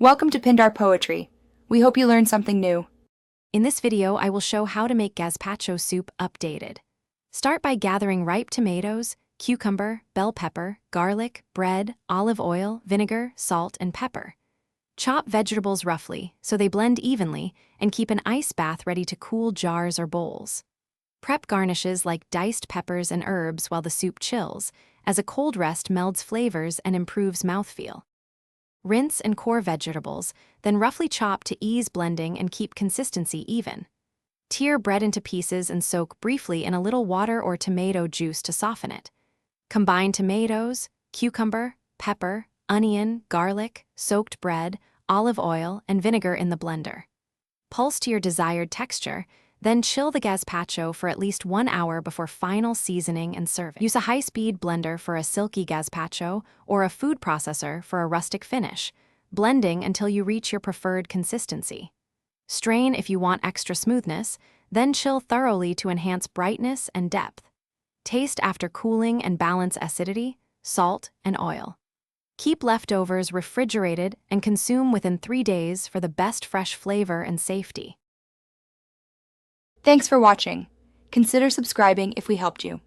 Welcome to Pindar Poetry. We hope you learned something new. In this video, I will show how to make gazpacho soup updated. Start by gathering ripe tomatoes, cucumber, bell pepper, garlic, bread, olive oil, vinegar, salt, and pepper. Chop vegetables roughly so they blend evenly and keep an ice bath ready to cool jars or bowls. Prep garnishes like diced peppers and herbs while the soup chills, as a cold rest melds flavors and improves mouthfeel. Rinse and core vegetables, then roughly chop to ease blending and keep consistency even. Tear bread into pieces and soak briefly in a little water or tomato juice to soften it. Combine tomatoes, cucumber, pepper, onion, garlic, soaked bread, olive oil, and vinegar in the blender. Pulse to your desired texture, then chill the gazpacho for at least 1 hour before final seasoning and serving. Use a high-speed blender for a silky gazpacho or a food processor for a rustic finish, blending until you reach your preferred consistency. Strain if you want extra smoothness, then chill thoroughly to enhance brightness and depth. Taste after cooling and balance acidity, salt, and oil. Keep leftovers refrigerated and consume within 3 days for the best fresh flavor and safety. Thanks for watching. Consider subscribing if we helped you.